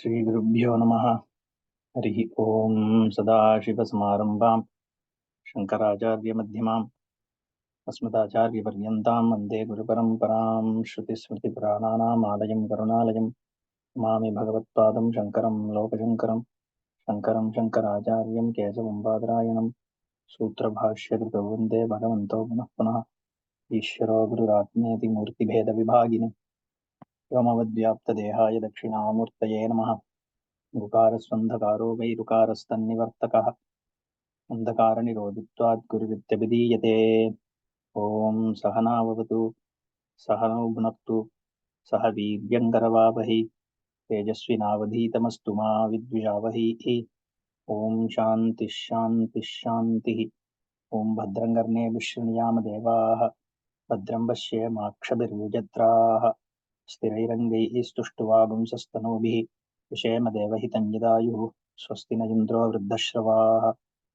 श्रीगुरुभ्यो नमः। हरिः ओम्। सदाशिवसमारम्भां शङ्कराचार्यमध्यमाम् अस्मदाचार्यपर्यन्तां वन्दे गुरुपरम्परां। श्रुतिस्मृतिपुराणानाम् आलयं करुणालयं नमामि भगवत्पादं शङ्करं लोकशङ्करं। शङ्करं शङ्कराचार्यं केशवं बादरायणं सूत्रभाष्यकृतौ वन्दे भगवन्तौ पुनः पुनः। ईश्वरो गुरुरात्मेति मूर्तिभेदविभागिनि व्योमवद्व्याप्तदेहाय दक्षिणामूर्तये नमः। गुकारस्वन्धकारो वैरुकारस्तन्निवर्तकः अन्धकारनिरोधित्वात् गुरुरित्यभिधीयते। ॐ सहनाववतु सहनौ भुनक्तु सह वीर्यङ्करवावहै तेजस्विनावधीतमस्तु मा विद्विषावहैः। ॐ शान्तिः शान्तिः शान्तिः। ॐ भद्रं कर्णेभिः शृणुयाम देवाः भद्रं पश्येमाक्षभिर्यजत्राः स्थिरैरङ्गैः स्तुष्टुवागुंसस्तनूभिः विषेम देवहितं यदायुः। स्वस्ति न इन्द्रो वृद्धश्रवाः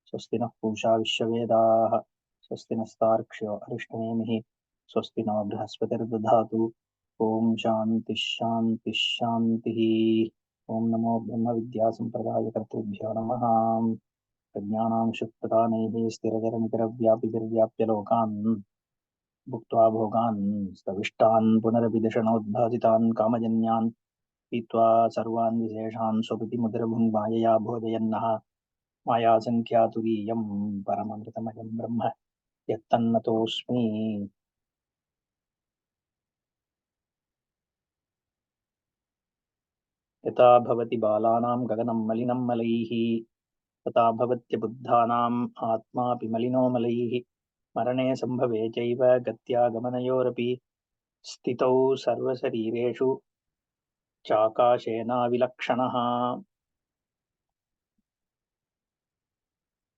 स्वस्ति नः पूषा विश्ववेदाः स्वस्ति नस्तार्क्ष्यो अरिष्टनेमिः स्वस्ति नो बृहस्पतिर्दधातु। ॐ शान्तिः शान्तिः शान्तिः। ॐ नमो ब्रह्मविद्यासम्प्रदायकर्तृभ्यो नमः। प्रज्ञानां शुक्तदानैः स्थिरजरनिकरव्यापिभिर्व्याप्य लोकान् भुक्त्वा भोगान् स्तविष्टान् पुनरभिदशनोद्भासितान् कामजन्यान् पीत्वा सर्वान् विशेषान् स्वपितिमुद्रभुङ्मायया भोजयन्नः मायासङ्ख्यातुरीयं परममृतमयं ब्रह्म यत्तन्नतोऽस्मि। यथा भवति बालानां गगनं मलिनं मलैः तथा भवत्यबुद्धानाम् आत्मापि मलिनो मलैः। मरणे सम्भवे चैव गत्यागमनयोरपि स्थितौ सर्वशरीरेषु चाकाशेनाविलक्षणः।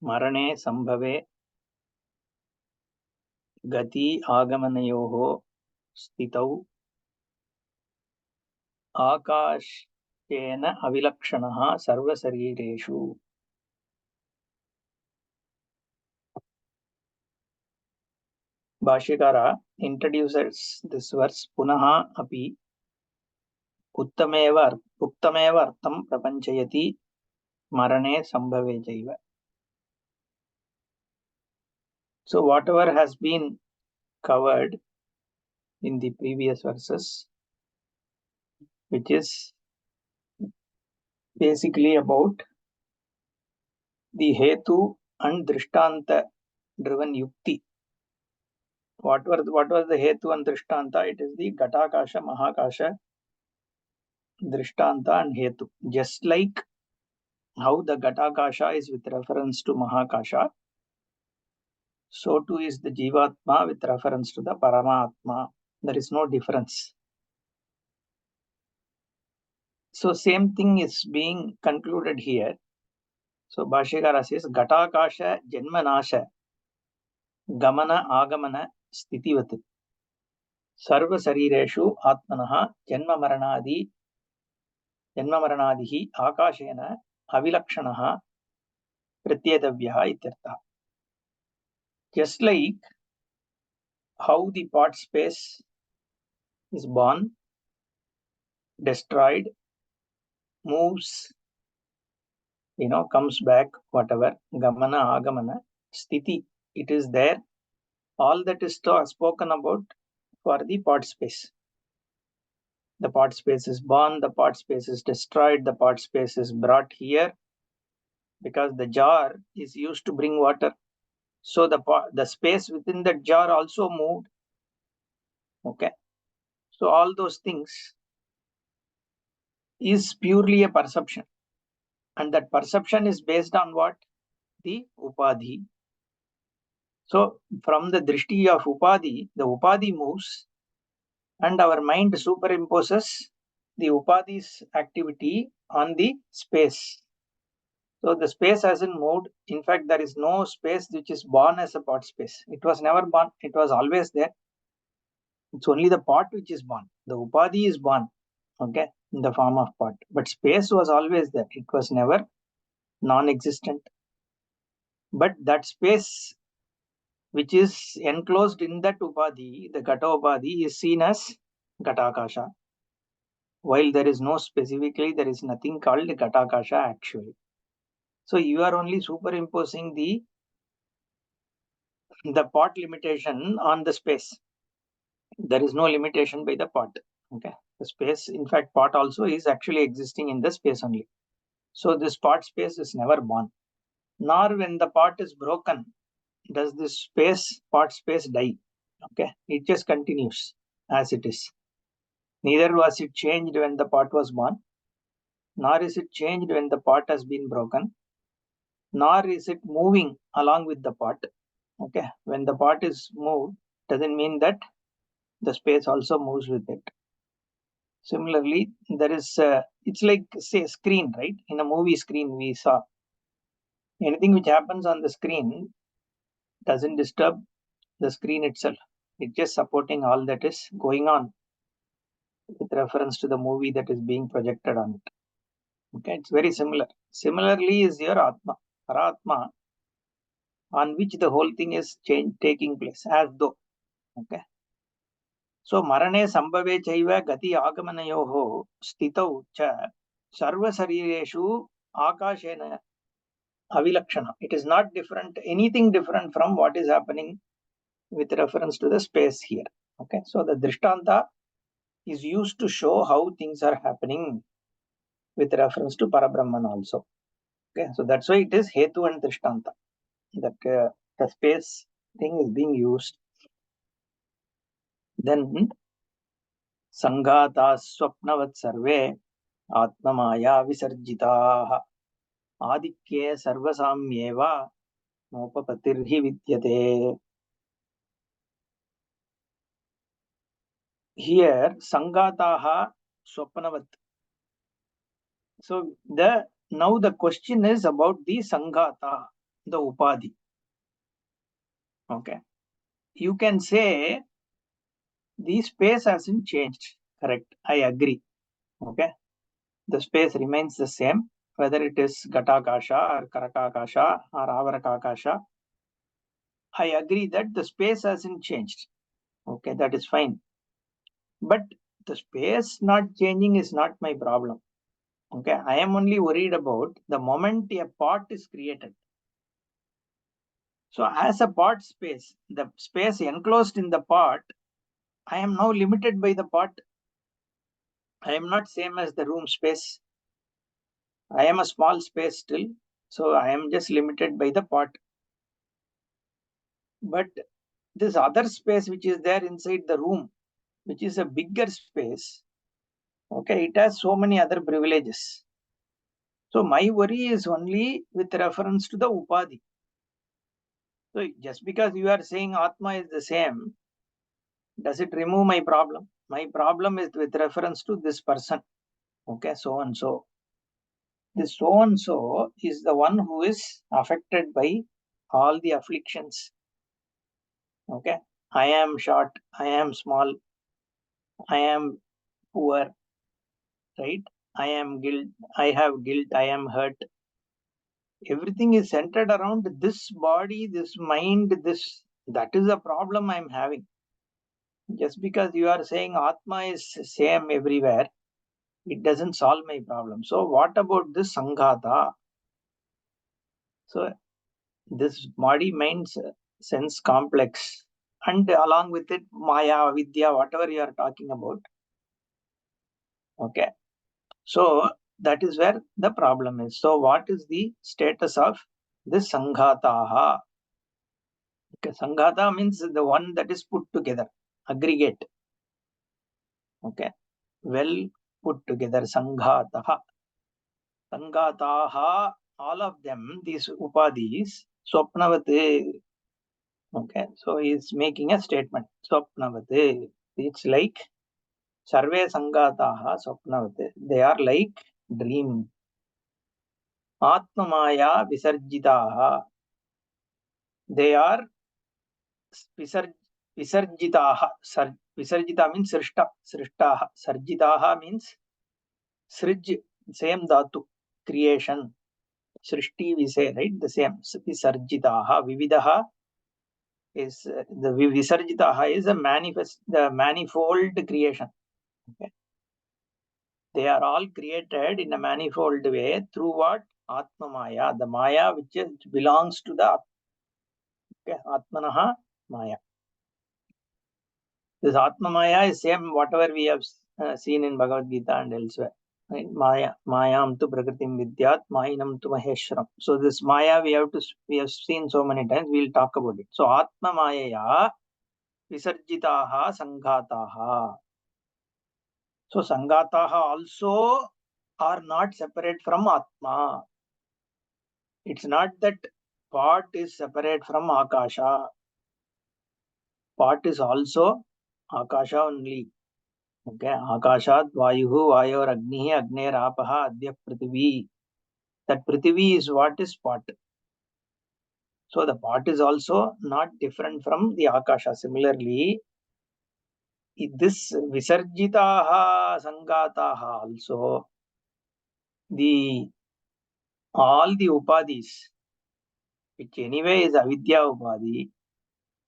मरणे सम्भवे गति आगमनयोः स्थितौ आकाशेन अविलक्षणः सर्वशरीरेषु। भाष्यकार introduces this verse पुनः अपि उक्तमेव अर्थं प्रपञ्चयति मरणे सम्भवे चैव. So whatever has been covered in the previous verses, which is basically about the hetu and drishtanta driven yukti. What was the hetu and drishtanta? It is the Ghatakasha, Mahakasha, drishtanta and hetu. Just like how the Ghatakasha is with reference to Mahakasha, so too is the Jivatma with reference to the Paramatma. There is no difference. So same thing is being concluded here. So Bhashyakara says Ghatakasha Janmanasha Gamana Agamana Stitivat Sarva Sarireshu Atmanaha Janma Maranadihi Akashena Avilakshanaha Pratyedavyaha Ityartha. Just like how the part space is born, destroyed, moves, comes back, whatever, Gamana, Agamana, Sthiti, it is there. All that is spoken about for the part space. The part space is born, the part space is destroyed, the part space is brought here because the jar is used to bring water. So the space within that jar also moved. Okay. So all those things is purely a perception. And that perception is based on what? The upadhi. So from the drishti of upadhi, the upadhi moves and our mind superimposes the upadhi's activity on the space. So the space hasn't moved. In fact, there is no space which is born as a part space. It was never born. It was always there. It's only the part which is born. The upadhi is born, okay, in the form of part. But space was always there. It was never non-existent. But that space which is enclosed in that upadhi, the Gata upadhi, is seen as Ghatakasha. while there is no specifically, there is nothing called Ghatakasha actually. So you are only superimposing the pot limitation on the space. There is no limitation by the pot. Okay, the space, in fact, pot also is actually existing in the space only. So this pot space is never born. Nor when the pot is broken, does this pot space die. Okay, it just continues as it is. Neither was it changed when the pot was born, nor is it changed when the pot has been broken, nor is it moving along with the pot. Okay, when the pot is moved, doesn't mean that the space also moves with it. Similarly, there is it's like, say, screen, right? In a movie screen, we saw anything which happens on the screen doesn't disturb the screen itself. It's just supporting all that is going on with reference to the movie that is being projected on it. Okay, it's very similar. Similarly, is your Atma, Paratma, on which the whole thing is taking place, as though. Okay. So marane sambhave chaiva gati agamanayoho stitau cha sarva sarireshu akashena avilakshana. It is not different, anything different from what is happening with reference to the space here. Okay, so the drishtanta is used to show how things are happening with reference to Parabrahman also. Okay, so that's why it is Hetu and Drishtanta. That the space thing is being used. Then Sanghata Swapnavat Sarve Atmamaya Visarjitaha Adikye Sarvasamyeva Mopapatirhi Vidyate. Here Sanghataha Swapnavat. So now the question is about the Sanghata, the Upadhi. Okay. You can say the space hasn't changed. Correct. I agree. Okay. The space remains the same, whether it is Ghatakasha or Karakakasha or Avarakakasha. I agree that the space hasn't changed. Okay, that is fine. But the space not changing is not my problem. Okay, I am only worried about the moment a pot is created. So as a pot space, the space enclosed in the pot, I am now limited by the pot. I am not same as the room space. I am a small space still. So I am just limited by the pot. But this other space which is there inside the room, which is a bigger space, okay, it has so many other privileges. So my worry is only with reference to the Upadhi. So just because you are saying Atma is the same, does it remove my problem? My problem is with reference to this person. Okay, so and so. This so and so is the one who is affected by all the afflictions. Okay, I am short, I am small, I am poor, right? I am guilt, I have guilt, I am hurt. Everything is centered around this body, this mind, that is a problem I'm having. Just because you are saying Atma is same everywhere, it doesn't solve my problem. So what about this Sanghata? So this body, mind, sense complex, and along with it, Maya, Vidya, whatever you are talking about. Okay. So that is where the problem is. So what is the status of this Sanghataha? Okay, Sanghata means the one that is put together, aggregate. Okay, well put together, Sanghataha. Sanghataha, all of them, these Upadhis, Swapnavate. Okay, so he's making a statement, Swapnavate. It's like Sarve Sanghataha Swapnavate. They are like dream. Atmamaya Visarjitaha. They are Visarjitaha. Visarjita means Srishta. Srishtaha. Sarjitaha means Srij, same dhatu, creation. Srishti we say, right? The same. Visarjitaha. Vividaha is the Visarjitaha is a the manifold creation. Okay. They are all created in a manifold way through what? Atma Maya, the Maya which belongs to the Atmanaha Maya. This Atma Maya is same whatever we have seen in Bhagavad Gita and elsewhere. Right? Mayam tu prakritim vidyat, mayinam tu maheshwaram. So this Maya we have seen so many times. We'll talk about it. So Atma Maya visarjitaha sanghataha. So sanghataha also are not separate from Atma. It's not that pot is separate from Akasha. Pot is also Akasha only. Okay, Akashat Vayuhu Vayor Agnihi Agner Apaha Adya Prithvi. That Prithvi is what is pot. So the pot is also not different from the Akasha. Similarly, this Visarjitaha Sangataha also, all the Upadis, which anyway is Avidya Upadi,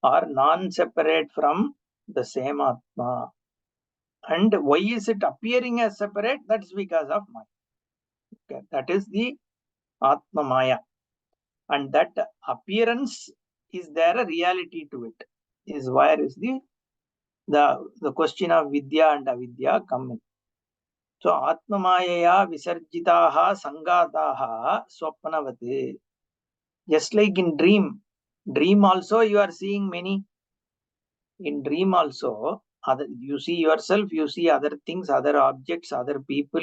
are non-separate from the same Atma. And why is it appearing as separate? That's because of Maya. Okay, that is the Atma Maya. And that appearance, is there a reality to it? Is where is the question of Vidya and Avidya coming. So Atma Maya Visarjitaha Sangataha Swapnavati. Just like in dream also you are seeing many. In dream also, you see yourself, you see other things, other objects, other people.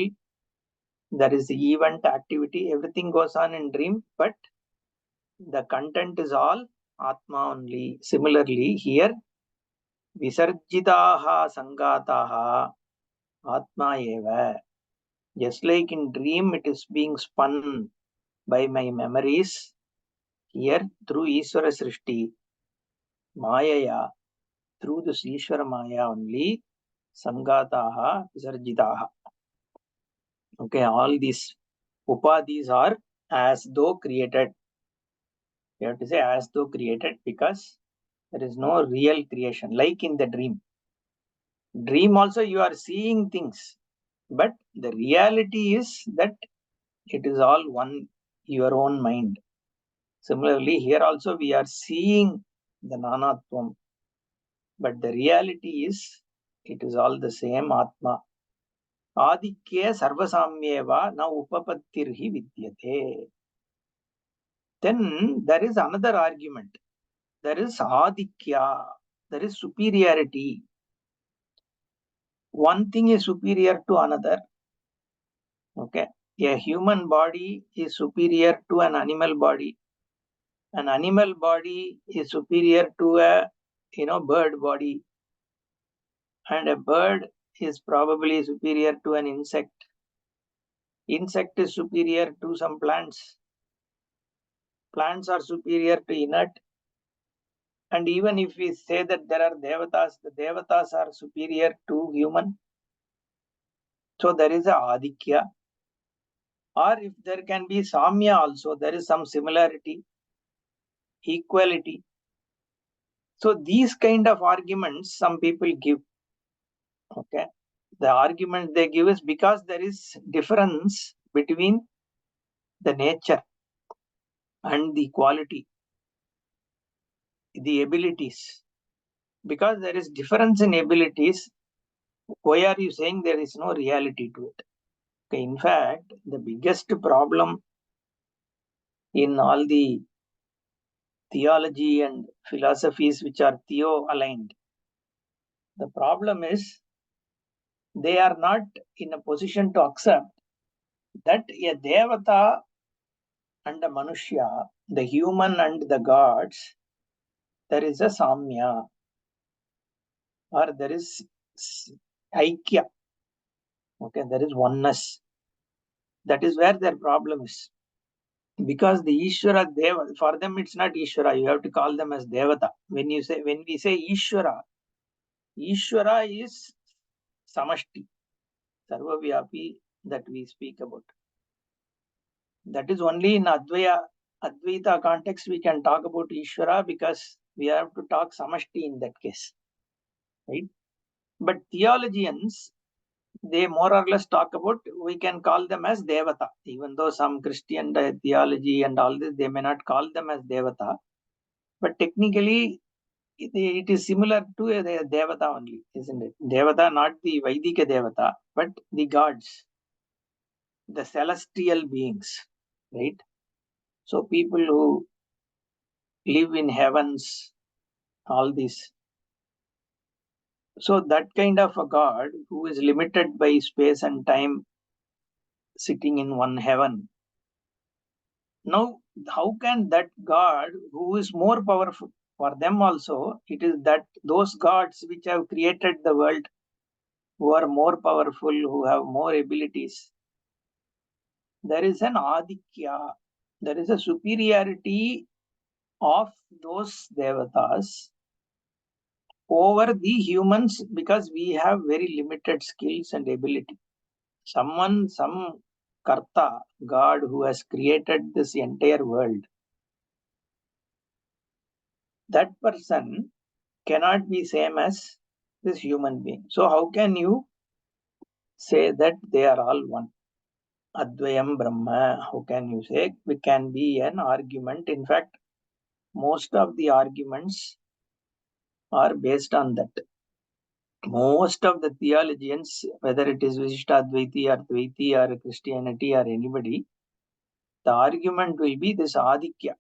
There is the event, activity, everything goes on in dream, but the content is all Atma only. Similarly, here, Visarjitaha Sangataha Atma Eva. Just like in dream, it is being spun by my memories. Here, through Ishvara Srishti, Mayaya, through this Ishvara Maya only, Sangataha Visarjitaha. Okay, all these upadhis are as though created. You have to say as though created because there is no real creation, like in the dream. Dream also you are seeing things, but the reality is that it is all one, your own mind. Similarly, here also we are seeing the Nanatvam, but the reality is it is all the same Atma. Adikya sarvasamyeva na upapattirhi vidyate. Then there is another argument. There is adikya, there is superiority. One thing is superior to another. Okay, a human body is superior to an animal body. An animal body is superior to a bird body, and a bird is probably superior to an insect. Insect is superior to some plants. Plants are superior to inert. And even if we say that there are devatas, the devatas are superior to human. So there is a adikya. Or if there can be samya also, there is some similarity, equality. So these kind of arguments some people give. Okay, the argument they give is because there is difference between the nature and the quality, the abilities. Because there is difference in abilities, why are you saying there is no reality to it? Okay, in fact, the biggest problem in all the theology and philosophies which are theo-aligned, the problem is they are not in a position to accept that a devata and a manushya, the human and the gods, there is a samya or there is aikya. Okay, there is oneness. That is where their problem is. Because the Ishvara Deva, for them it's not Ishvara, you have to call them as Devata. When we say Ishvara, Ishvara is Samashti, Sarvavyapi that we speak about. That is only in Advaita context we can talk about Ishvara because we have to talk Samashti in that case. Right? But theologians, they more or less talk about, we can call them as Devata, even though some Christian theology and all this, they may not call them as Devata. But technically, it is similar to a Devata only, isn't it? Devata, not the Vaidika Devata, but the gods, the celestial beings, right? So people who live in heavens, all this. So that kind of a God who is limited by space and time, sitting in one heaven. Now, how can that God who is more powerful, for them also, it is that those gods which have created the world, who are more powerful, who have more abilities, there is an adikya, there is a superiority of those devatas over the humans, because we have very limited skills and ability. Some karta, God who has created this entire world, that person cannot be same as this human being. So how can you say that they are all one? Advayam Brahma, how can you say? It can be an argument. In fact, most of the arguments are based on that. Most of the theologians, whether it is Vishishtadvaiti or Dvaiti or Christianity or anybody, the argument will be this Adikya.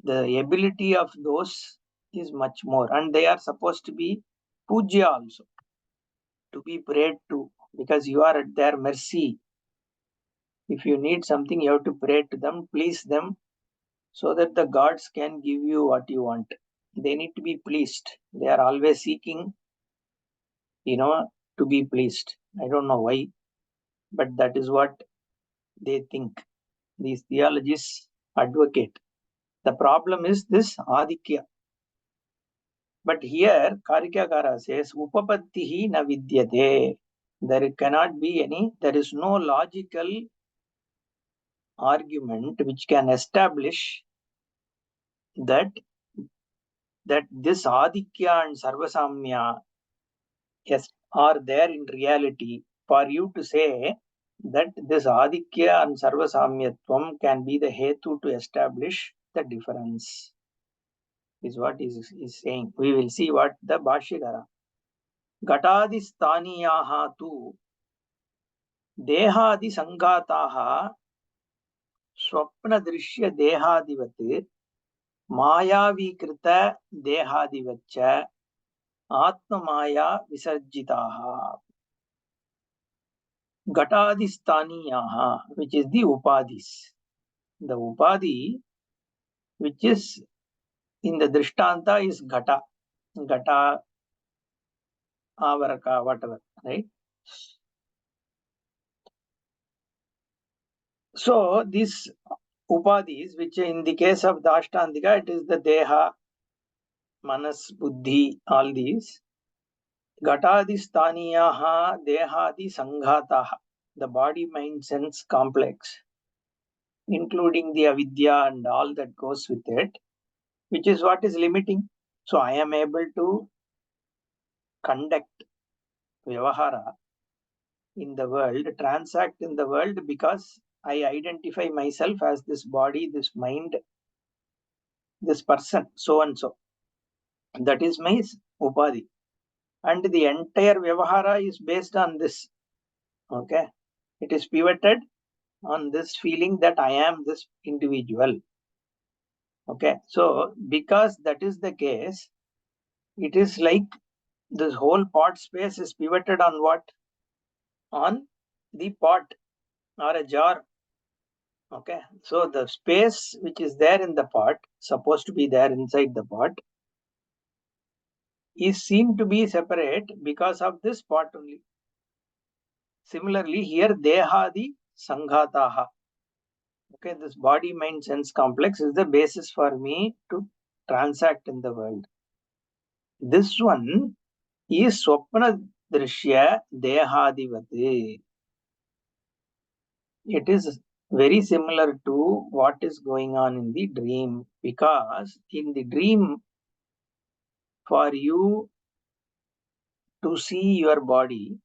The ability of those is much more, and they are supposed to be Pujya also, to be prayed to, because you are at their mercy. If you need something, you have to pray to them, please them, so that the gods can give you what you want. They need to be pleased. They are always seeking, to be pleased. I don't know why, but that is what they think. These theologists advocate. The problem is this Adikya. But here, Karikakara says, Upapattihi na vidyate. There cannot be there is no logical argument which can establish that this Adikya and Sarvasamya, yes, are there in reality, for you to say that this Adikya and Sarvasamyatvam can be the hetu to establish the difference, is what is saying. We will see what the Bhashyakara. Gatadi Staniyaha tu Dehadi Sangataha Swapna Drishya Dehadivat Mayavikrita Dehadivacha Atmamaya Visarjitaha. Gatadistaniyaha, which is the Upadhis. The Upadhi, which is in the Drishtanta, is Gata, Avaraka, whatever, right? So, these Upadhis, which in the case of Dashtantika, it is the Deha, Manas, Buddhi, all these. Gatadistaniyaha Dehadi Sanghataha, the body, mind, sense complex, including the avidya and all that goes with it, which is what is limiting. So I am able to conduct vyavahara in the world, transact in the world, because I identify myself as this body, this mind, this person, so and so. That is my upadhi. And the entire vyavahara is based on this. Okay. It is pivoted on this feeling that I am this individual. Okay. So because that is the case, it is like this whole pot space is pivoted on what? On the pot or a jar. Okay. So the space which is there in the pot, supposed to be there inside the pot, is seen to be separate because of this pot only. Similarly, here Dehadi Sanghataha. Okay, this body, mind, sense complex is the basis for me to transact in the world. This one is Swapna Drishya Dehadivati. It is very similar to what is going on in the dream, because in the dream, for you to see your body,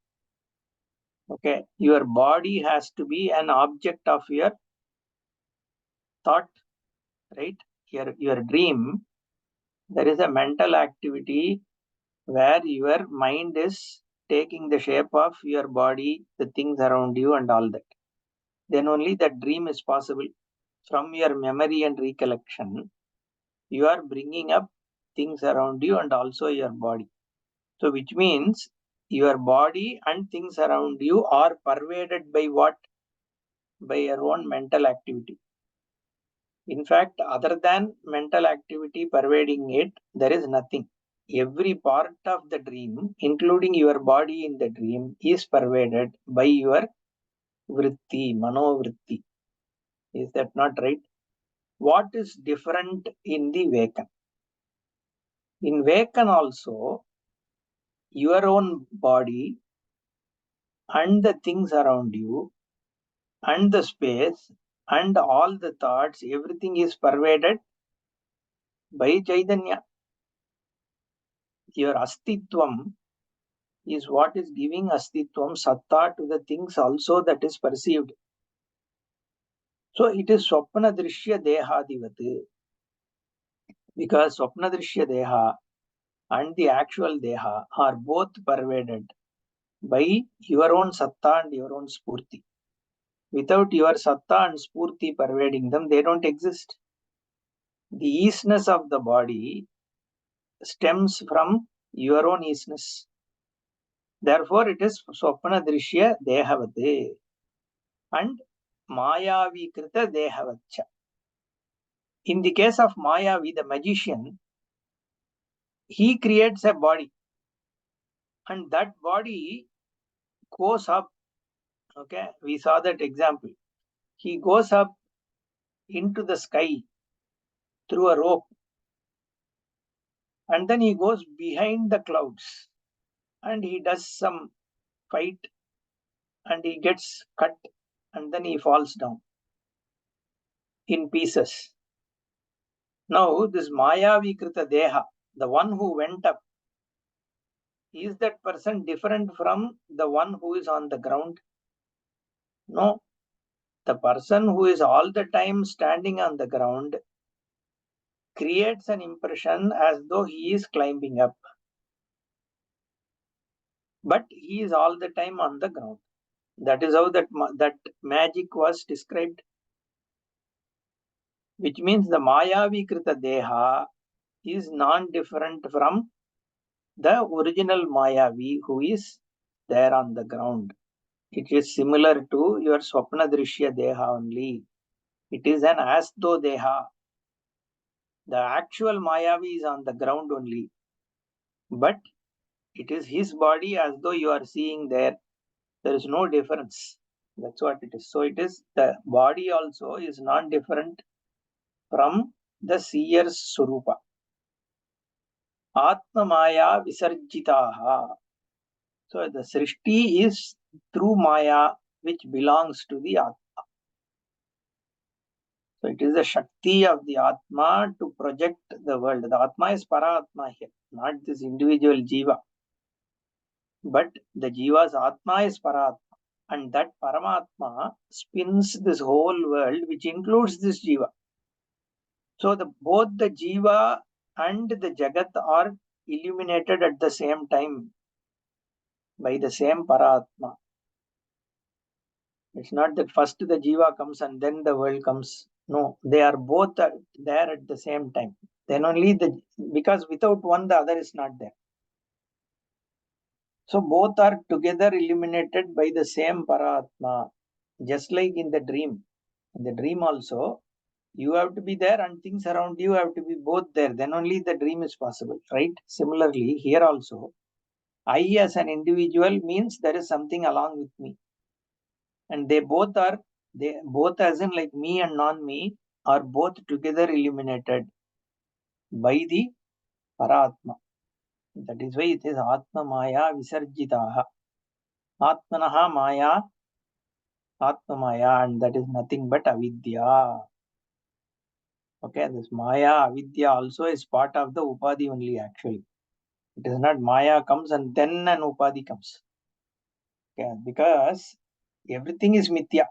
Okay, your body has to be an object of your thought, right? Your dream, there is a mental activity where your mind is taking the shape of your body, the things around you, and all that. Then only that dream is possible. From your memory and recollection, you are bringing up things around you and also your body. So, which means your body and things around you are pervaded by what? By your own mental activity. In fact, other than mental activity pervading it, there is nothing. Every part of the dream, including your body in the dream, is pervaded by your vritti, manovritti. Is that not right? What is different in the Vekan? In Vekan also, your own body and the things around you and the space and all the thoughts, everything is pervaded by Chaitanya. Your astitvam is what is giving astitvam, satta, to the things also that is perceived. So it is swapna drishya dehadivati, because swapna drishya deha and the actual deha are both pervaded by your own satta and your own spurti. Without your satta and spurti pervading them, they don't exist. The easiness of the body stems from your own easiness. Therefore, it is swapna drishya dehavate and mayavikrita dehavacha. In the case of Mayavi, the magician, he creates a body, and that body goes up. Okay, we saw that example. He goes up into the sky through a rope, and then he goes behind the clouds, and he does some fight, and he gets cut, and then he falls down in pieces. Now, this Mayavikrita Deha, the one who went up, is that person different from the one who is on the ground? No. The person who is all the time standing on the ground creates an impression as though he is climbing up. But he is all the time on the ground. That is how that magic was described. Which means the Mayavikrita Deha is non-different from the original Mayavi who is there on the ground. It is similar to your Swapna Drishya Deha only. It is an Astho Deha. The actual Mayavi is on the ground only. But it is his body as though you are seeing there. There is no difference. That's what it is. So it is the body also is non-different from the seer's Surupa. Atma Maya Visarjitaha. So the Srishti is through Maya, which belongs to the Atma. So it is the Shakti of the Atma to project the world. The Atma is Paratma here, not this individual Jiva. But the Jiva's Atma is Paratma. And that Paramatma spins this whole world, which includes this Jiva. So both the Jiva and the Jagat are illuminated at the same time by the same Paratma. It's not that first the Jiva comes and then the world comes. No, they are both there at the same time. Then only because without one, the other is not there. So both are together illuminated by the same Paratma, just like in the dream. In the dream also, you have to be there and things around you have to be both there. Then only the dream is possible, right? Similarly, here also, I as an individual means there is something along with me. And they both as in like me and non-me, are both together illuminated by the Paratma. That is why it is Atma Maya Visarjitaha. Atmanaha Maya, Atma Maya, and that is nothing but Avidya. Okay, this Maya, Avidya also is part of the Upadhi only actually. It is not Maya comes and then an Upadhi comes. Okay, because everything is mithya.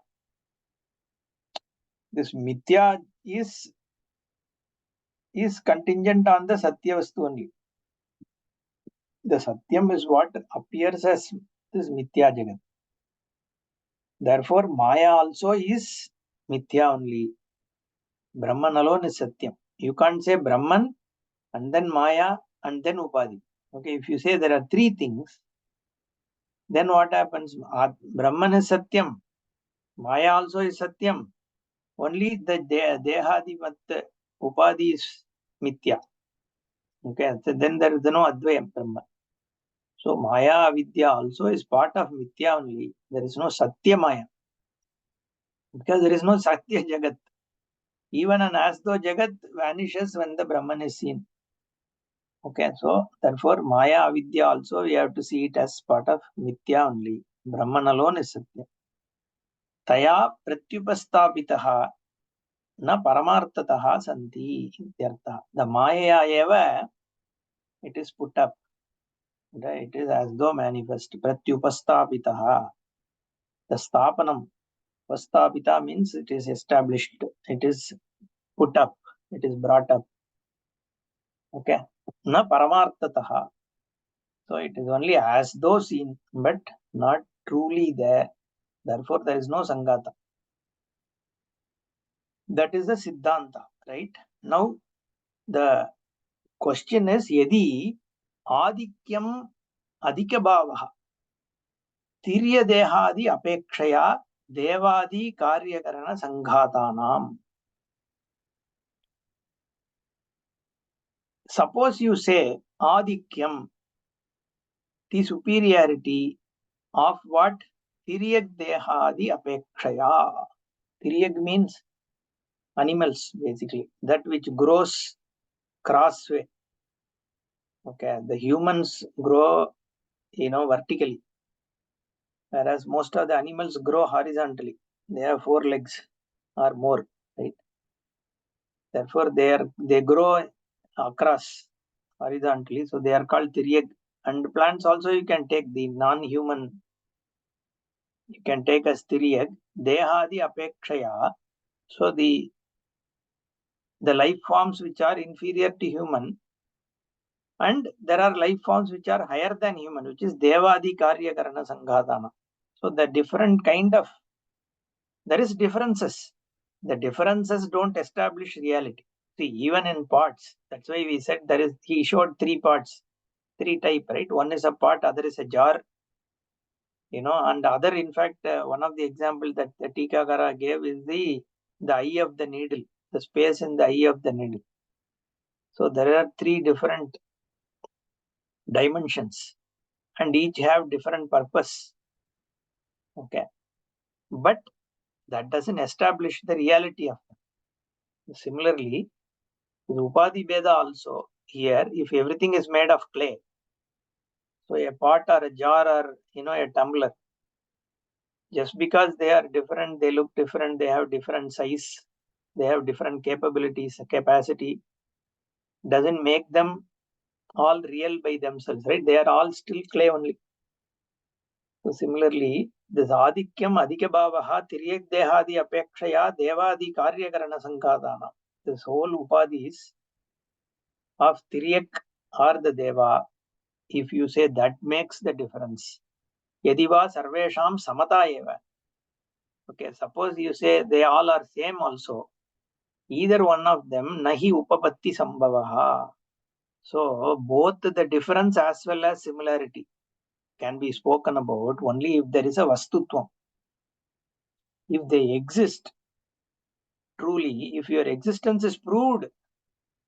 This mithya is contingent on the satya vastu only. The satyam is what appears as this mithya jagat. Therefore, Maya also is mithya only. Brahman alone is satyam. You can't say Brahman and then Maya and then Upadhi. Okay, if you say there are three things, then what happens? Brahman is satyam, Maya also is satyam. Only the Dehadimat Upadhi is mithya. Okay, so then there is no Advayam Brahman. So Maya Avidya also is part of mithya only. There is no Satya Maya. Because there is no Satya Jagat. Even an as though Jagat vanishes when the Brahman is seen. Okay, so therefore Maya Avidya also we have to see it as part of mithya only. Brahman alone is Satya. Taya pratyupastapitaha na paramartataha santi ityartha. The Maya eva, it is put up. It is as though manifest. Pratyupastapitaha. The stapanam. Pastapita means it is established. It is put up. It is brought up. Okay. Na paramartataha. So it is only as though seen, but not truly there. Therefore, there is no Sangata. That is the Siddhanta, right? Now, the question is, Yadi Adikyam Adikabhavaha Tirya Dehadi Apekshaya Devadi Karyakarana Sanghatanam. Suppose you say Adikyam, the superiority of what? Tiryag Dehadi Apekshaya. Tiryag means animals, basically. That which grows crossway. Okay, the humans grow, vertically. Whereas most of the animals grow horizontally. They have 4 legs or more, right? Therefore, they grow across horizontally. So they are called tiryag. And plants also you can take the non-human, you can take as tiryag. Dehadi apekshaya. So the life forms which are inferior to human, and there are life forms which are higher than human, which is Devadi Karya Karana Sanghatana. So the different kind of, there is differences. The differences don't establish reality. See, even in parts, that's why we said he showed 3 parts, 3 type, right? One is a part, other is a jar, and other, in fact, one of the example that the Tikakara gave is the eye of the needle, the space in the eye of the needle. So there are 3 different dimensions and each have different purpose. Okay. But that doesn't establish the reality of them. Similarly, with Upadhi Beda also, here, if everything is made of clay, so a pot or a jar or, a tumbler, just because they are different, they look different, they have different size, they have different capabilities, capacity, doesn't make them all real by themselves, right? They are all still clay only. So similarly, this Adikyam Adikabhavaha Tiryag Dehadi Apekshaya Devadi Karyakarana Sankadana. This whole Upadhis of Tiryak or the Deva, if you say that makes the difference. Yadiva Sarvesham Samata Eva. Okay, suppose you say they all are same also. Either one of them Nahi Upapatti Sambhavaha. So both the difference as well as similarity can be spoken about only if there is a Vastutvam. If they exist, truly, if your existence is proved,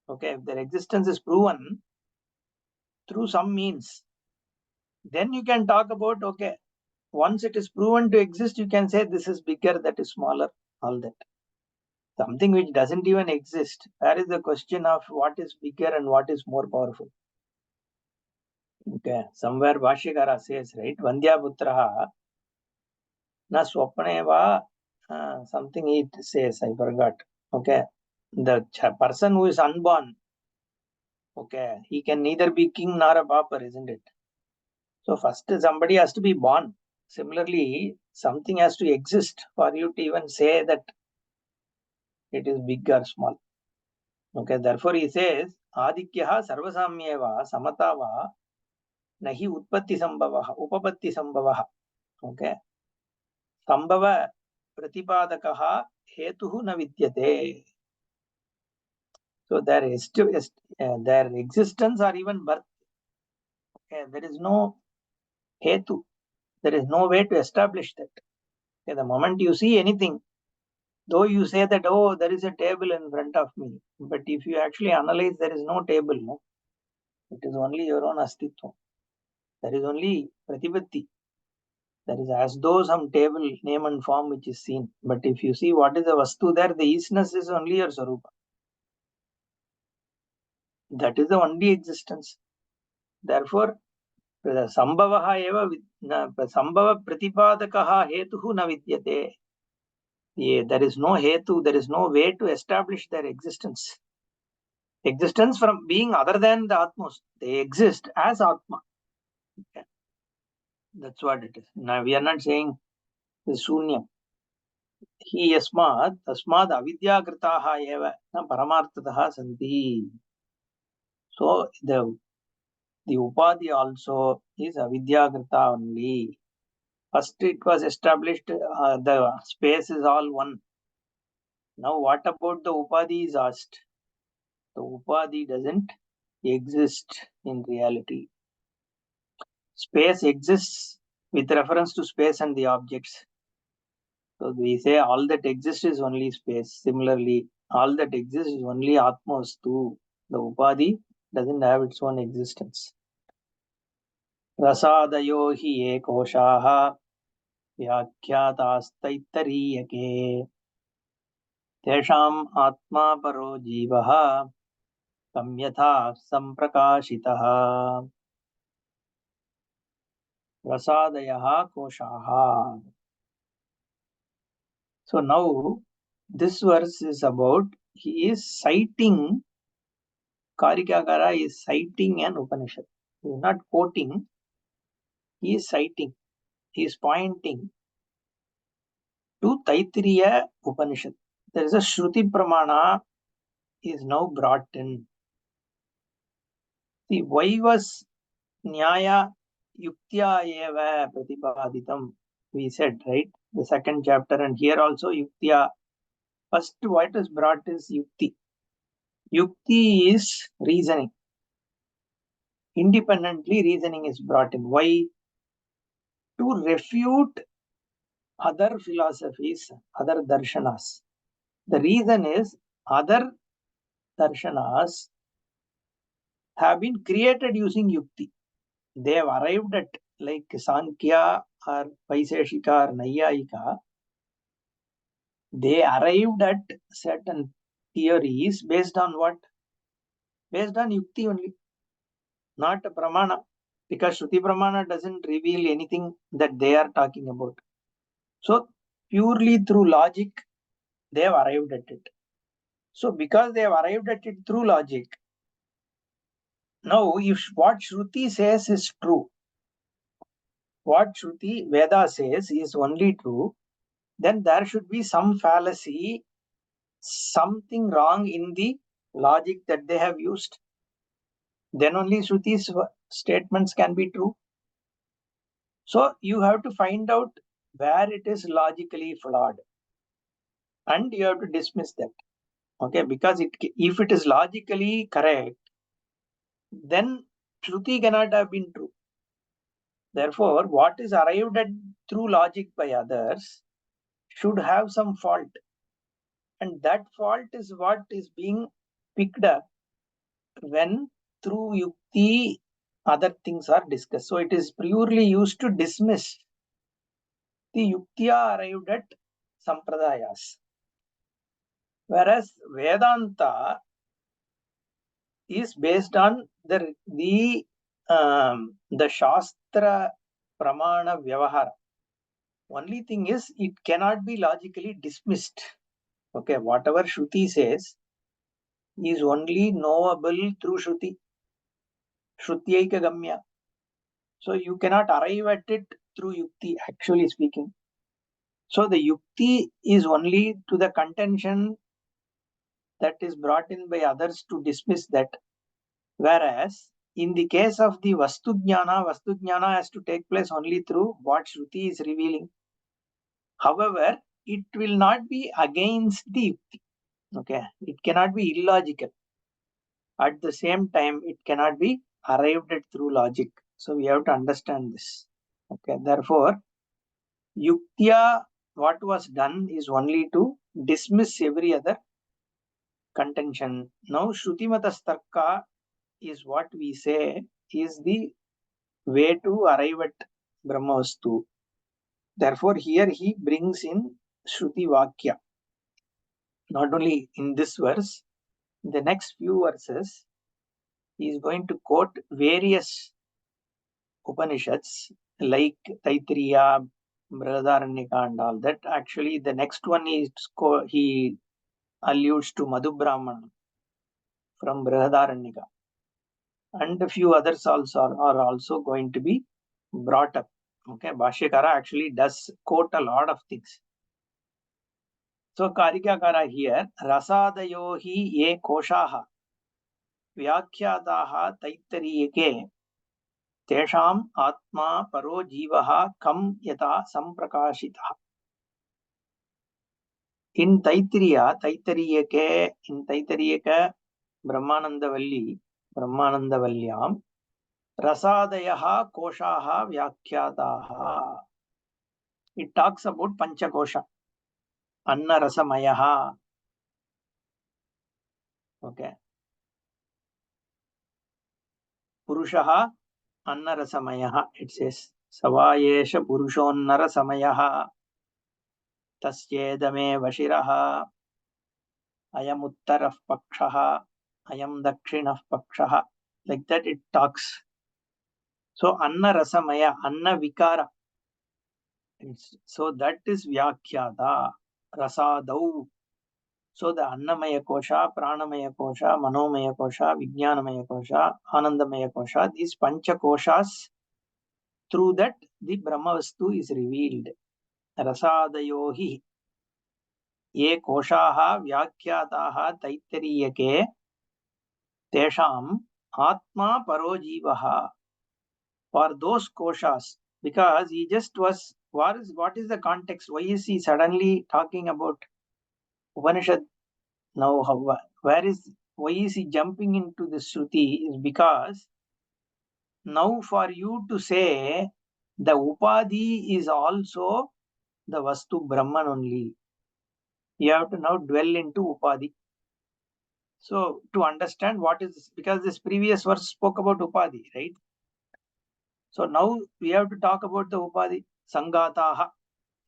okay, if their existence is proven through some means, then you can talk about, okay, once it is proven to exist, you can say this is bigger, that is smaller, all that. Something which doesn't even exist, that is the question of what is bigger and what is more powerful. Okay, somewhere Bhashyakara says, right, Vandya Putraha na swapneva, something it says, I forgot. Okay, the person who is unborn, okay, he can neither be king nor a pauper, isn't it? So first somebody has to be born. Similarly, something has to exist for you to even say that it is big or small. Okay, therefore he says, Adikyaha sarvasamyeva samatava nahi utpatti sambhavaha, upapatti sambhavaha. Okay, sambhava pratipadakaha hetuhu na vidyate. So their existence or even birth, okay, there is no hetu. There is no way to establish that. Okay, the moment you see anything, though you say that, oh, there is a table in front of me, but if you actually analyze, there is no table, no. It is only your own astitva. There is only pratipatti. There is as though some table, name and form which is seen. But if you see what is the vastu there, the isness is only your sarupa. That is the only existence. Therefore, sambhavaha eva sambhava pratipadakaha hetuhu na vidyate. There is no hetu, there is no way to establish their existence. Existence from being other than the Atmos. They exist as Atma. Okay. That's what it is. Now we are not saying the Shunyam. He yasmad avidya kritaha eva na paramartataha santi. So the upadhi also is avidya krita only. First it was established, the space is all one. Now what about the upadhi is asked? The upadhi doesn't exist in reality. Space exists with reference to space and the objects. So we say all that exists is only space. Similarly, all that exists is only Atmos too. The Upadhi doesn't have its own existence. Rasadayo hi ekoshaha vyakhyatastaittariyake tesham atma paro jivaha kamyatha samprakashitaha. Rasadayaha koshaha. So now this verse is about, he is citing, Karikakara is citing an Upanishad. He is not quoting, he is citing, he is pointing to Taittiriya Upanishad. There is a Shruti Pramana is now brought in. See, why was Nyaya Yuktya eva Pratipaditam? We said, right? The second chapter, and here also Yuktya. First, what is brought is Yukti. Yukti is reasoning. Independently, reasoning is brought in. Why? To refute other philosophies, other darshanas. The reason is other darshanas have been created using yukti. They have arrived at, like Sankhya or Vaiseshika or Nayayika, they arrived at certain theories based on what? Based on yukti only, not a pramana. Because Shruti Pramana doesn't reveal anything that they are talking about. So purely through logic, they have arrived at it. So because they have arrived at it through logic, now if what Shruti says is true, what Shruti Veda says is only true, then there should be some fallacy, something wrong in the logic that they have used. Then only Shruti's statements can be true. So you have to find out where it is logically flawed, and you have to dismiss that. Okay, because if it is logically correct, then Shruti cannot have been true. Therefore, what is arrived at through logic by others should have some fault. And that fault is what is being picked up when through yukti other things are discussed. So it is purely used to dismiss the yuktiya arrived at sampradayas. Whereas Vedanta is based on the Shastra Pramana Vyavahara. Only thing is, it cannot be logically dismissed. Okay, whatever Shruti says is only knowable through Shruti. Shrutyaika Gamya. So you cannot arrive at it through yukti, actually speaking. So the yukti is only to the contention that is brought in by others to dismiss that. Whereas in the case of the Vastu Jnana has to take place only through what Shruti is revealing. However, it will not be against the yukti. Okay, it cannot be illogical. At the same time, it cannot be arrived at through logic. So we have to understand this. Okay, therefore, yuktya, what was done is only to dismiss every other contention. Now, Shrutimata Tarka is what we say is the way to arrive at Brahmavastu. Therefore, here he brings in Shruti Vakya. Not only in this verse, in the next few verses, he is going to quote various Upanishads like Taittiriya, Brihadaranyaka and all that. Actually, the next one is he alludes to Madhu Brahman from Brihadaranyaka. And a few others also are also going to be brought up. Okay, Bhashyakara actually does quote a lot of things. So Karikakara here, Rasadayo hi ye koshaha Vyakhyataha Taittariyake Tesham Atma Paro Jivaha Kam Yata Samprakashitaha. In Taittariyake, in Taittariyaka Brahmanandavallyam, Rasadayaha Koshaha Vyakyataha. It talks about Panchakosha, Anna Rasamayaha. Okay. Purushaha Anna Rasamayaha. It says Savayesha Purushonnara Samayaha Tasyedame Vashiraha Ayam Uttarah Pakshaha Ayam Dakshinah Pakshaha. Like that it talks. So Anna Rasamaya, Anna Vikara. So that is Vyakhyata, Rasadau. So the Annamaya Kosha, Pranamaya Kosha, Manomaya Kosha, Vijnanamaya Kosha, Anandamaya Kosha, these Pancha Koshas, through that the Brahmavastu is revealed. Rasadayohi ye koshaha vyakhyataha taittariyake tesham atma parojivaha. For those koshas, because he just was, what is the context? Why is he suddenly talking about Upanishad now? Why is he jumping into the Shruti? Is because now for you to say the Upadhi is also the Vastu Brahman only, you have to now dwell into Upadhi. So to understand what is this, because this previous verse spoke about Upadhi, right? So now we have to talk about the Upadhi. Sangataha.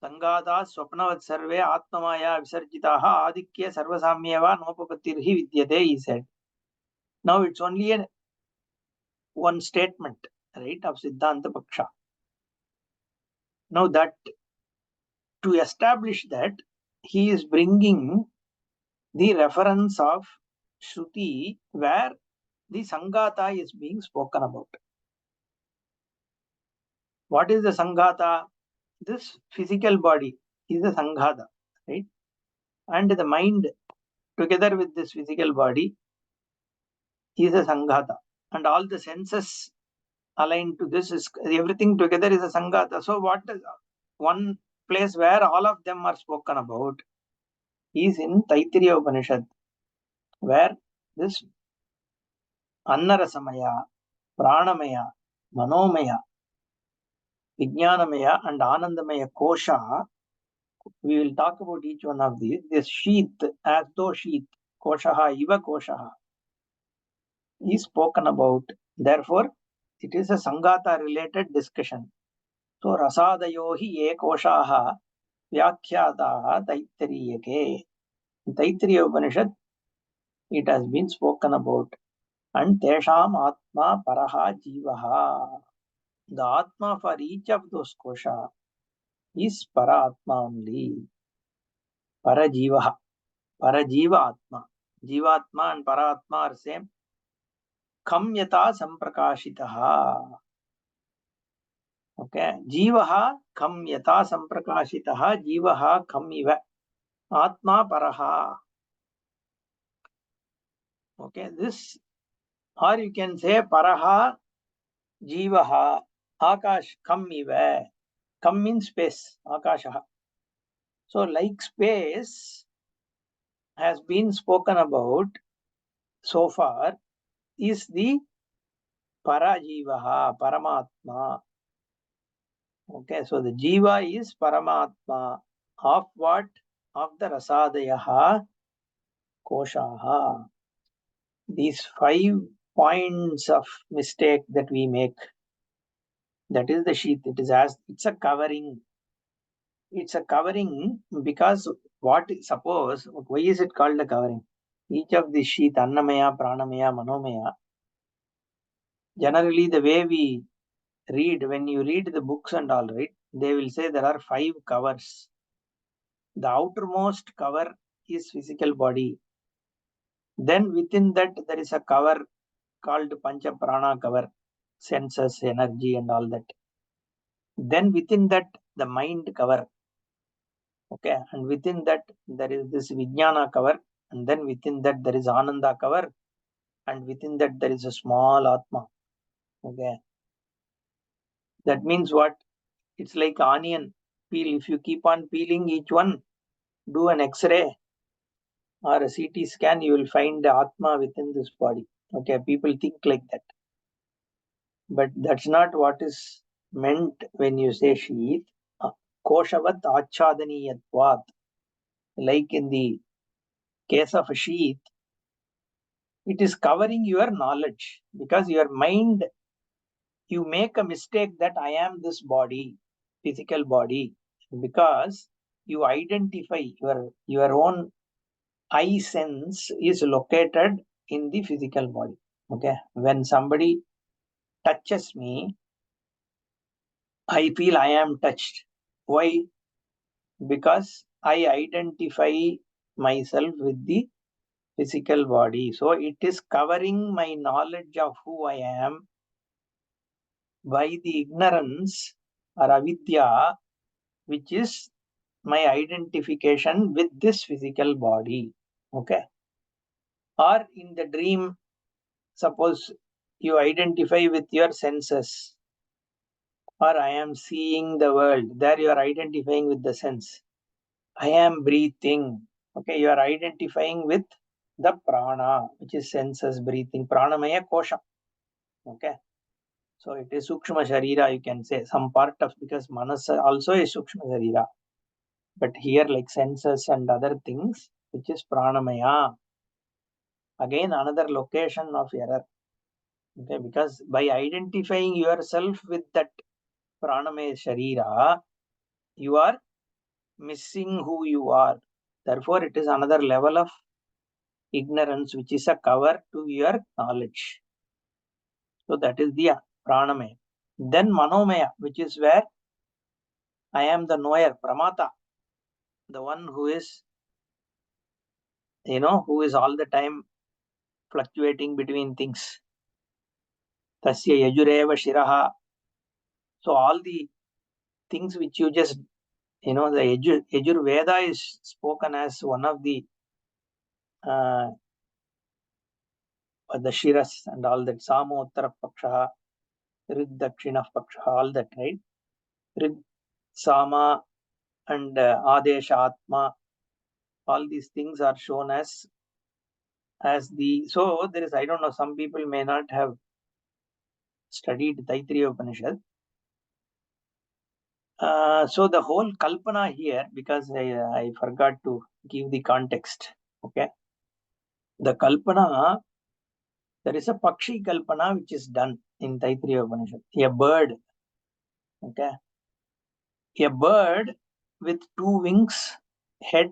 Sangata Swapnavat Sarve Atmamaya Visarjitaha Adikya Sarvasamyeva Nopapatirhi Vidyate, he said. Now it's only one statement, right, of Siddhanta Paksha. Now that to establish that, he is bringing the reference of Shruti where the Sangata is being spoken about. What is the Sangata? This physical body is the Sanghata, right? And the mind together with this physical body is a Sanghata. And all the senses aligned to this is everything together is a Sanghata. So what is one place where all of them are spoken about is in Taittiriya Upanishad, where this Annarasamaya, Pranamaya, Manomaya, Vijnanamaya and Anandamaya Kosha. We will talk about each one of these. This sheath, as though sheath, Koshaha, Iva Koshaha, is spoken about. Therefore, it is a Sangata related discussion. So, Rasadayohi ye Koshaha Vyakhyataha Taittariyake. In Taittiriya Upanishad, it has been spoken about. And Tesham Atma Paraha Jivaha. The Atma for each of those Kosha is Para Atma only. Para Jivaha. Para Jiva Atma. Jivatma and Paratma are same. Kam yata samprakashitaha. Okay. Jivaha kham yata samprakashitaha jivaha kham iva atma paraha. Okay. This, or you can say paraha jivaha akash kham iva. Kham means space. Akashaha. So like space has been spoken about so far is the parajivaha, paramatma. Okay, so the jiva is paramatma of what? Of the rasadayaha koshaha. These 5 points of mistake that we make, that is the sheath. It is as it's a covering. It's a covering because what? Suppose, why is it called a covering? Each of the sheath, annamaya, pranamaya, manomaya. Generally, the way we read, when you read the books and all, right, they will say there are 5 covers. The outermost cover is physical body. Then within that there is a cover called Pancha Prana cover, senses, energy and all that. Then within that the mind cover. Okay, and within that there is this Vijnana cover, and then within that there is Ananda cover, and within that there is a small Atma. Okay, that means what? It's like onion peel. If you keep on peeling each one, do an X-ray or a CT scan, you will find the Atma within this body. Okay, people think like that. But that's not what is meant when you say sheath. Koshavat achhadaniyatvat. Like in the case of a sheath, it is covering your knowledge because your mind, you make a mistake that I am this body, physical body, because you identify your own eye sense is located in the physical body. Okay, when somebody touches me, I feel I am touched. Why? Because I identify myself with the physical body. So it is covering my knowledge of who I am by the ignorance or avidya, which is my identification with this physical body. Okay. Or in the dream, suppose you identify with your senses, or I am seeing the world. There you are identifying with the sense. I am breathing. Okay, you are identifying with the prana, which is senses, breathing. Pranamaya kosha. Okay, so it is sukshma sharira, you can say, some part of, because manas also is sukshma sharira. But here, like senses and other things, which is pranamaya. Again, another location of error. Okay, because by identifying yourself with that pranamaya sharira, you are missing who you are. Therefore, it is another level of ignorance, which is a cover to your knowledge. So that is the pranamaya. Then manomaya, which is where I am the knower, pramata, the one who is, who is all the time fluctuating between things. Tasya yajureva shiraha. So all the things which you just, the Yajurveda is spoken as one of the shiras and all that. Samo uttara paksha, rid dakshina paksha, all that, right? Rid sama and adesha atma, all these things are shown as the, so there is, I don't know, some people may not have studied Taittiriya Upanishad. So the whole kalpana here, because I forgot to give the context. Okay, the kalpana, there is a pakshi kalpana which is done in Taittiriya Upanishad. A bird. Okay, a bird with 2 wings, head,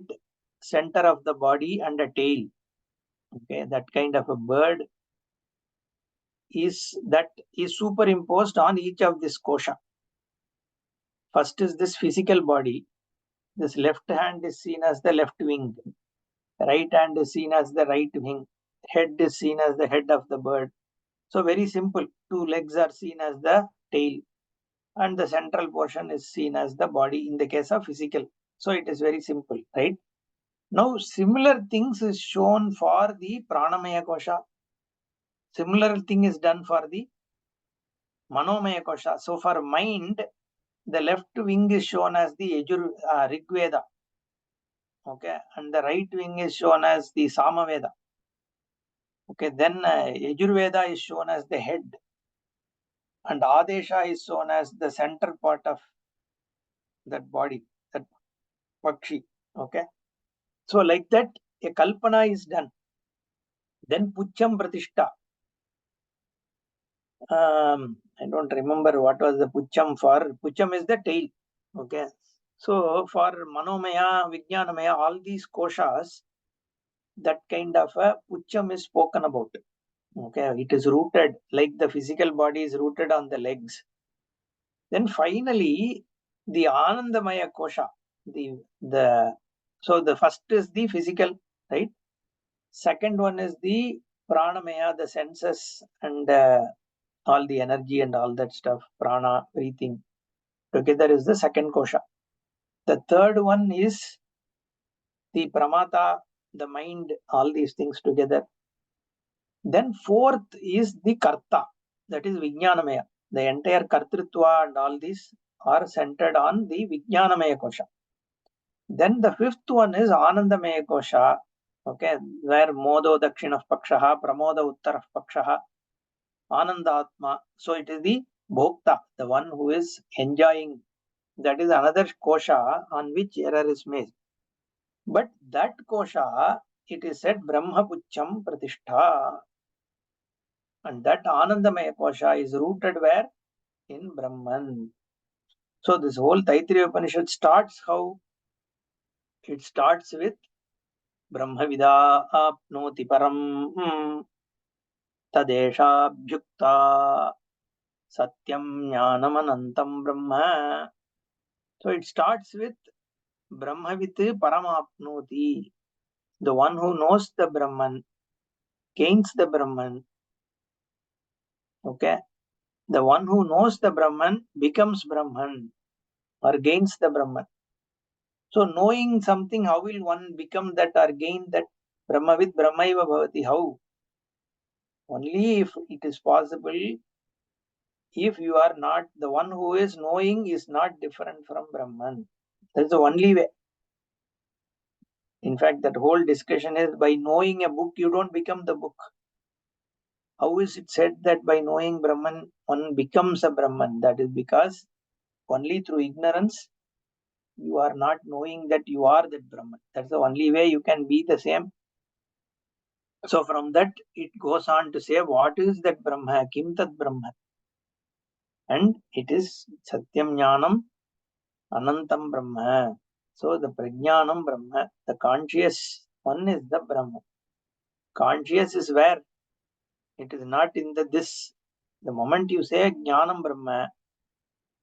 center of the body, and a tail. Okay, that kind of a bird is superimposed on each of this kosha. First is this physical body. This left hand is seen as the left wing. Right hand is seen as the right wing. Head is seen as the head of the bird. So very simple. 2 legs are seen as the tail. and the central portion is seen as the body in the case of physical. So it is very simple, right? Now similar things is shown for the pranamaya kosha. Similar thing is done for the manomaya kosha. So for mind, the left wing is shown as the Rig Veda, okay, and the right wing is shown as the Samaveda. Okay, then Yajurveda is shown as the head, and Adesha is shown as the center part of that body, that Pakshi. Okay, so like that, a Kalpana is done. Then Pucham Pratishta. I don't remember what was the Pucham for. Pucham is the tail. Okay, so for Manomaya, Vijnanamaya, all these koshas, that kind of a Pucham is spoken about. Okay, it is rooted like the physical body is rooted on the legs. Then finally, the Anandamaya kosha, so the first is the physical, right? Second one is the pranamaya, the senses and all the energy and all that stuff, prana, breathing. Together is the second kosha. The third one is the pramata, the mind, all these things together. Then fourth is the karta, that is Vijnanamaya. The entire kartritva and all these are centered on the Vijnanamaya kosha. Then the fifth one is Anandamaya kosha, okay, where Modo Dakshina Pakshaha, Pramoda Uttara Pakshaha, Anandatma. So it is the Bhokta, the one who is enjoying. That is another kosha on which error is made. But that kosha, it is said Brahma Pucham Pratishtha. And that Anandamaya kosha is rooted where? In Brahman. So this whole Taittiriya Upanishad starts how? It starts with Brahmavida apnoti param tadeshabhyukta satyam jnanamanantam brahma. So it starts with Brahmavit paramapnoti. The one who knows the Brahman gains the Brahman. Okay. The one who knows the Brahman becomes Brahman or gains the Brahman. So knowing something, how will one become that or gain that? Brahmavid Brahmaiva bhavati. How? Only if it is possible, if you are not, the one who is knowing is not different from Brahman. That's the only way. In fact, that whole discussion is by knowing a book, you don't become the book. How is it said that by knowing Brahman, one becomes a Brahman? That is because only through ignorance, you are not knowing that you are that Brahman. That's the only way you can be the same. So from that, it goes on to say, what is that Brahma? Kim tat Brahma? And it is Satyam Jnanam Anantam Brahma. So the Prajnanam Brahma, the conscious one is the Brahma. Conscious is where? It is not in the this. The moment you say Jnanam Brahma,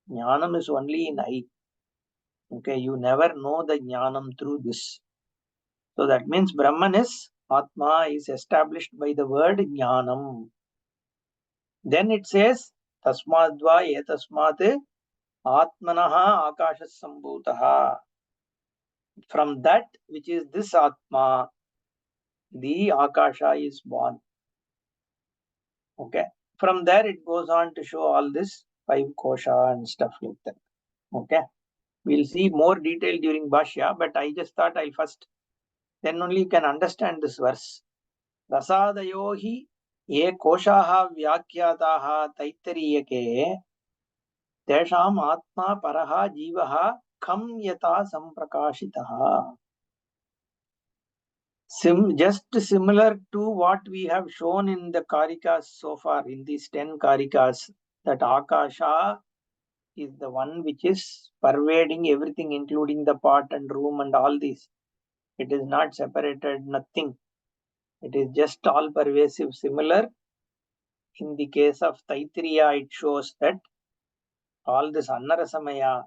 Jnanam is only in I. Okay, you never know the Jnanam through this. So that means Brahman is Atma is established by the word Jnanam. Then it says Tasmadva etasmat Atmanaha Akashas Sambhutaha. From that which is this Atma, the Akasha is born. Okay. From there it goes on to show all this 5 kosha and stuff like that. Okay. We'll see more detail during Bhashya, but I just thought I'll first, then only you can understand this verse. Rasadayo hi ye koshaha vyakyataha taitariyake tesham atma paraha jivaha kham yata samprakashitaha. Just similar to what we have shown in the Karikas so far, in these 10 Karikas, that Akasha is the one which is pervading everything, including the pot and room and all these. It is not separated, nothing. It is just all pervasive. Similar, in the case of Taittiriya, it shows that all this Annarasamaya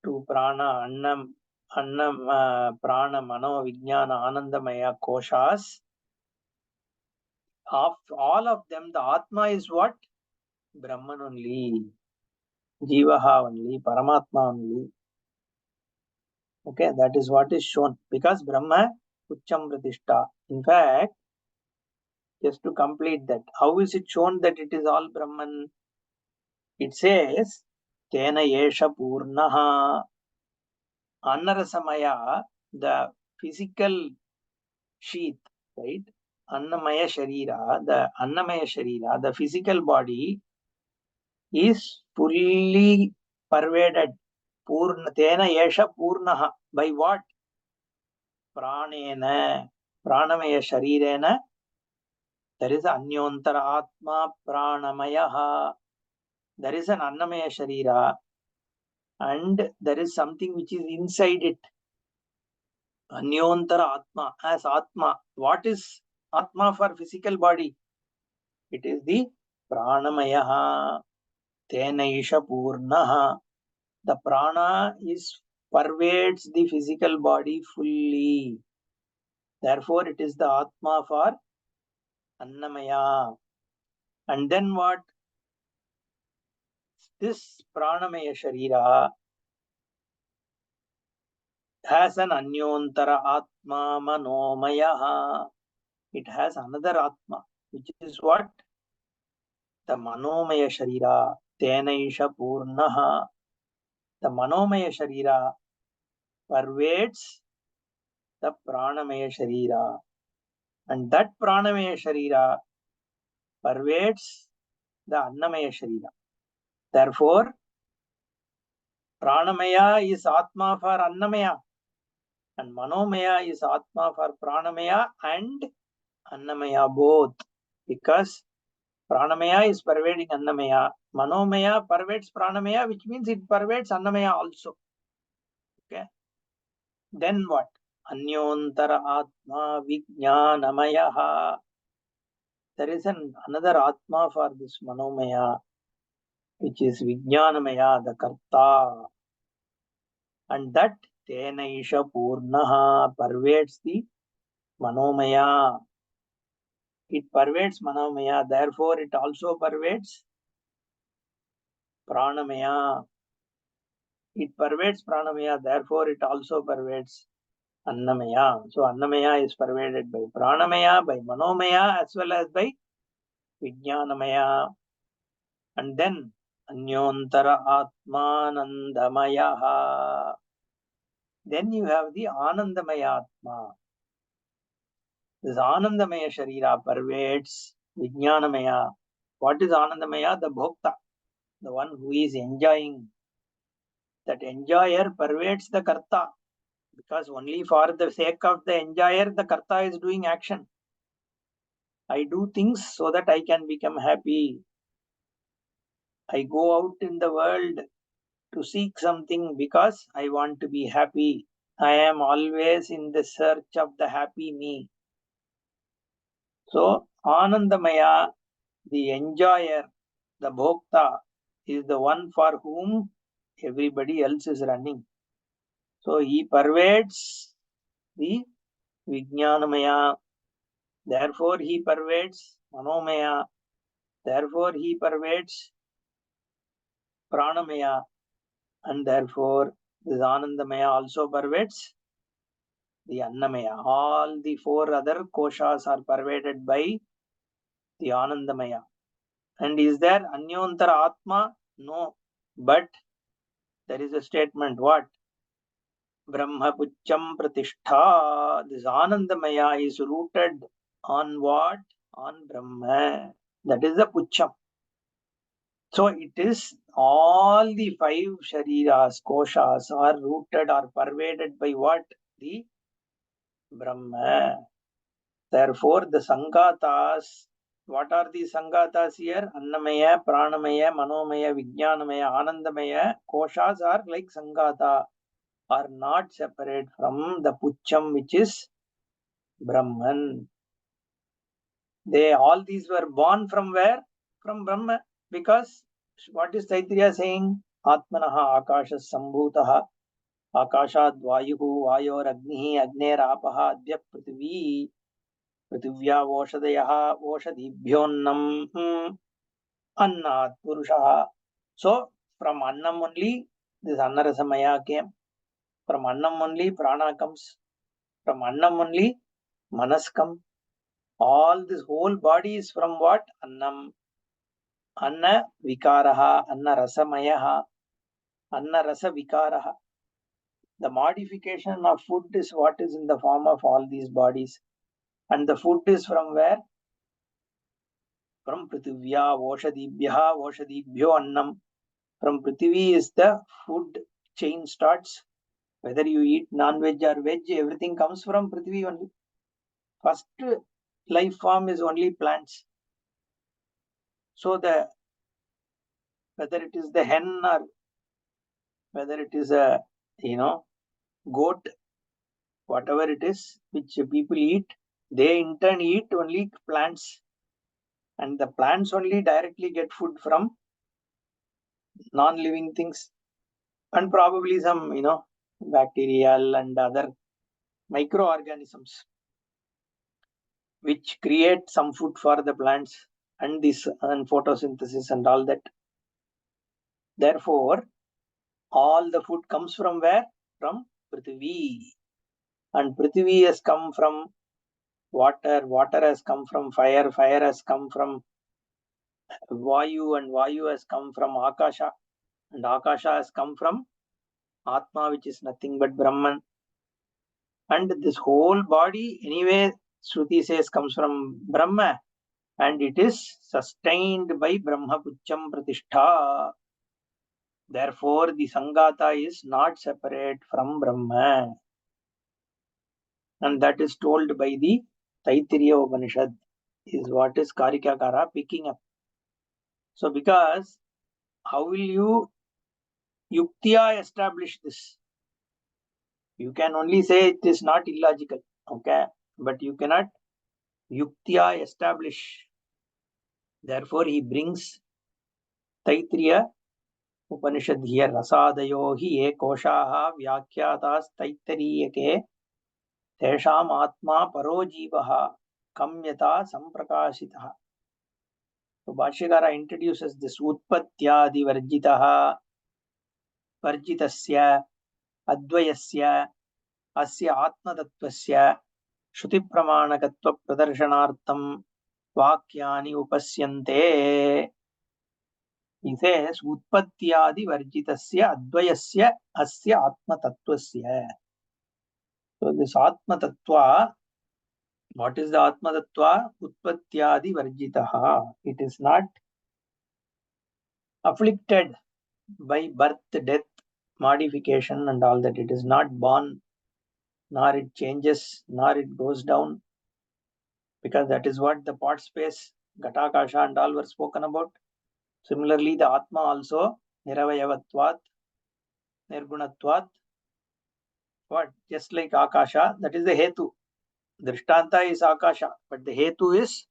to Prana, Prana, Mano, Vijnana, Anandamaya, Koshas, of all of them, the Atma is what? Brahman only. Jivaha only, Paramatma only. Okay, that is what is shown because Brahma Ucham Pratishta. In fact, just to complete that, how is it shown that it is all Brahman? It says, Tena Yesha Purnaha Annarasamaya, the physical sheath, right? Annamaya Sharira, the Annamaya Sharira, the physical body is fully pervaded. Purna, Tena Yesha Purnaha. By what? Pranena, Pranamaya Sharirena. There is Anyontara Atma Pranamayaha. There is an Annamaya Sharira and there is something which is inside it. Anyontara Atma as Atma. What is Atma for physical body? It is the Pranamayaha. Tenaisha Purnaha. The prana is pervades the physical body fully. Therefore, it is the Atma for Annamaya. And then what? This Pranamaya Sharira has an Anyontara Atma Manomaya. It has another Atma, which is what? The Manomaya Sharira. Tenaisha Purnaha. The Manomaya Sharira pervades the Pranamaya Sharira. And that Pranamaya Sharira pervades the Annamaya Sharira. Therefore, Pranamaya is Atma for Annamaya and Manomaya is Atma for Pranamaya and Annamaya both. Because Pranamaya is pervading Annamaya, Manomaya pervades Pranamaya, which means it pervades Annamaya also. Okay. Then what? Anyontara Atma Vijnanamayaha. There is another Atma for this Manomaya, which is Vijnanamaya, the Karta. And that Tenaisha Purnaha pervades the Manomaya. It pervades Manomaya, therefore it also pervades Pranamaya. It pervades Pranamaya, therefore it also pervades Annamaya. So Annamaya is pervaded by Pranamaya, by Manomaya, as well as by Vijnanamaya. And then Anyontara Atmanandamayaha. Then you have the Anandamaya Atma. This Anandamaya Sharira pervades Vijnanamaya. What is Anandamaya? The Bhokta, the one who is enjoying. That enjoyer pervades the Karta. Because only for the sake of the enjoyer, the Karta is doing action. I do things so that I can become happy. I go out in the world to seek something because I want to be happy. I am always in the search of the happy me. So, Anandamaya, the enjoyer, the Bhokta, is the one for whom everybody else is running. So, he pervades the Vijnanamaya. Therefore, he pervades Manomaya. Therefore, he pervades Pranamaya. And therefore, this Anandamaya also pervades the Annamaya. All the four other koshas are pervaded by the Anandamaya. And is there Anyontara Atma? No. But there is a statement, what? Brahma Pucham Pratishtha. This Anandamaya is rooted on what? On Brahma. That is the Pucham. So it is all the five Shariras, Koshas are rooted or pervaded by what? The Brahma. Therefore, the Sangatas, what are the Sangatas here? Annamaya, Pranamaya, Manomaya, Vijnanamaya, Anandamaya. Koshas are like Sangata, are not separate from the Pucham, which is Brahman. They all these were born from where? From Brahma. Because what is Taittiriya saying? Atmanaha Akasha Sambhutaha Akashad Vayuhu Vayor Agnihi Agner Apaha Adya Prithvi Prithivya Voshadayaha Voshadibhyonnam Annat Purushaha. So from Annam only this Annarasamaya came. From Annam only Prana comes. From Annam only Manas come. All this whole body is from what? Annam. Anna Vikaraha, Anna Rasamayaha, Anna Rasa Vikaraha. The modification of food is what is in the form of all these bodies. And the food is from where? From Prithivya, Voshadibhya, Voshadibhyo Annam. From Prithvi is the food chain starts. Whether you eat non-veg or veg, everything comes from Prithvi only. First life form is only plants. So whether it is the hen or whether it is a goat, whatever it is which people eat, they in turn eat only plants, and the plants only directly get food from non-living things, and probably some bacterial and other microorganisms which create some food for the plants and this and photosynthesis and all that. Therefore, all the food comes from where? From Prithvi. And Prithvi has come from water, water has come from fire, fire has come from Vayu, and Vayu has come from Akasha, and Akasha has come from Atma, which is nothing but Brahman. And this whole body, anyway, Shruti says comes from Brahma, and it is sustained by Brahma Pucham Pratishtha. Therefore, the Sangata is not separate from Brahma. And that is told by the Taittiriya Upanishad, is what is Karikakara picking up. So, because how will you Yuktiya establish this? You can only say it is not illogical, okay? But you cannot Yuktiya establish. Therefore, he brings Taittiriya Upanishad here. Rasadayo hi ekoshaha vyakyatas Taittariyake tesham atma paro jivaha kamyata samprakashitaha. So, Bhashyakara introduces this Utpatyadi Varjitaha Varjitasya Advayasya Asya Atmatatvasya Shruti Pramanakatva Pradarshanaartham Vakyani Upasyante. He says Utpatyadi Varjitasya Advayasya Asya Atmatatvasya. So this Atmatattva, what is the Atmatattva? Utpatyadi Varjitaha. It is not afflicted by birth, death, modification and all that. It is not born, nor it changes, nor it goes down, because that is what the pot space, Ghatakasha and all were spoken about. Similarly, the Atma also, Niravayavatvat, Nirgunatvat, what? Just like Akasha, that is the Hetu. Drishtanta is Akasha, but the Hetu is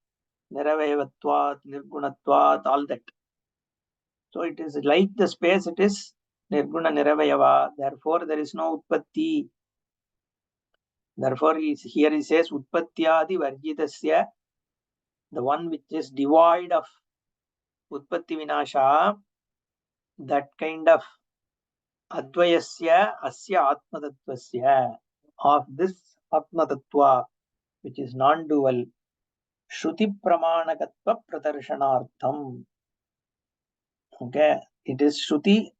Niravayavatvat, Nirgunatvat, all that. So it is like the space, it is Nirguna Niravayava. Therefore, there is no Utpatti. Therefore, here he says Utpatyadi Varjitasya, the one which is devoid of Utpatti Vinasha, that kind of Advayasya Asya Atmatatvasya, of this Atmatattva, which is non-dual, Shruti Pramanakatva Pradarshanartham. Okay, it is Shruti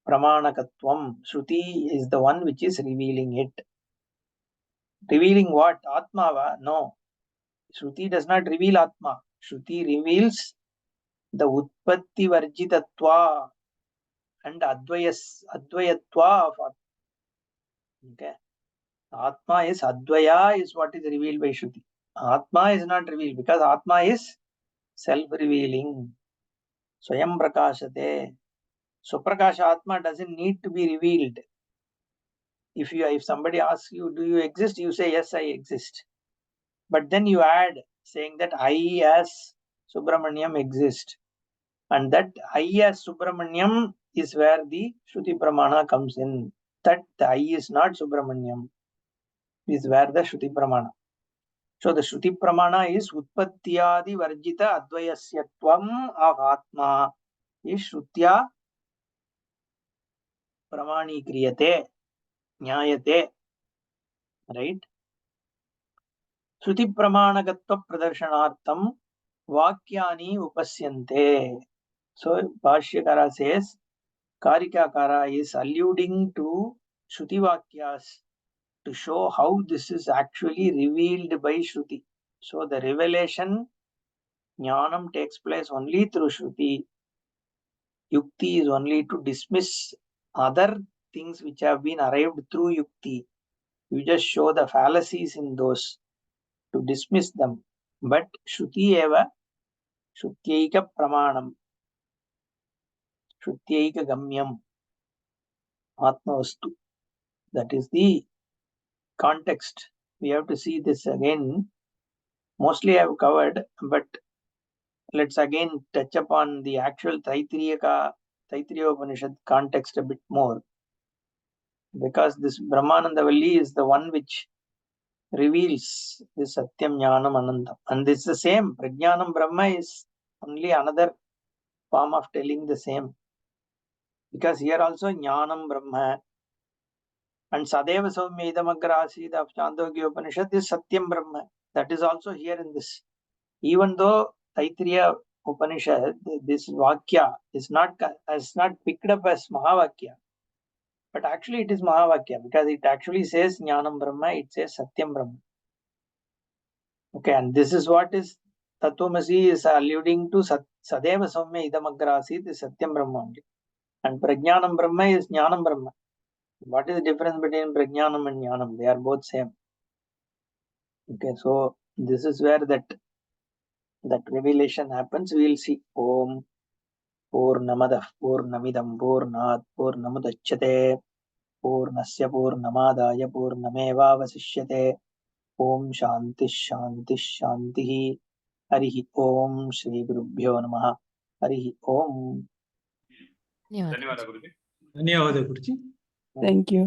Pramanakatvam. Shruti is the one which is revealing it. Revealing what? Atma? No. Shruti does not reveal Atma. Shruti reveals the Utpatti Varjitatva and Advayatva of Atma. Okay. Atma is Advaya, is what is revealed by Shruti. Atma is not revealed because Atma is self-revealing. Swayam Prakashate. So Prakasha Atma doesn't need to be revealed. If somebody asks you, do you exist? You say, yes, I exist. But then you add saying that I as Subramanyam exist. And that I as Subramanyam is where the Shruti Pramana comes in. That the I is not Subramanyam is where the Shruti Pramana. So the Shruti Pramana is Utpatyadi Varjita Advayasyatvam of Atma is Shrutya pramanikhriyate, nyayate, right? Shruti pramanagatva pradarshanartham vakyani upasyante. So Bhashyakara says, Karikakara is alluding to Shruti Vakyas to show how this is actually revealed by Shruti. So the revelation, Jnanam, takes place only through Shruti. Yukti is only to dismiss other things which have been arrived through Yukti. You just show the fallacies in those to dismiss them. But Shruti eva Shrutyaika pramanam, Shrutyaika gamyam, Atmavastu. That is the context. We have to see this again. Mostly I have covered, but let's again touch upon the actual Taittiriya Upanishad context a bit more. Because this Brahmanandavalli is the one which reveals this Satyam Jnanam Anandam. And this is the same. Prajnanam Brahma is only another form of telling the same. Because here also Jnanam Brahma and Sadeva Saumya Idamagra Asid of Chandogya Upanishad is Satyam Brahma. That is also here in this. Even though Taittiriya Upanishad, this Vakya is not picked up as Mahavakya, but actually it is Mahavakya because it actually says Jnanam Brahma, it says Satyam Brahma. Okay, and this is what is Tattvamasi is alluding to Sadeva Saumya Idamagra Asid is Satyam Brahma only. And Prajnanam Brahma is Jnanam Brahma. What is the difference between Prajnanam and Jnanam? They are both same. Okay, so this is where that revelation happens. We will see. Om Purnamadah Purnamidam Purnat Purnamudachyate Purnasya Purnamadaya Purnamevavasishyate. Om Shanti Shanti Shanti. Harihi Om Shri Gurubhyo Namaha. Harihi Om. ಧನ್ಯವಾದ ಗುರುಜಿ. Thank you.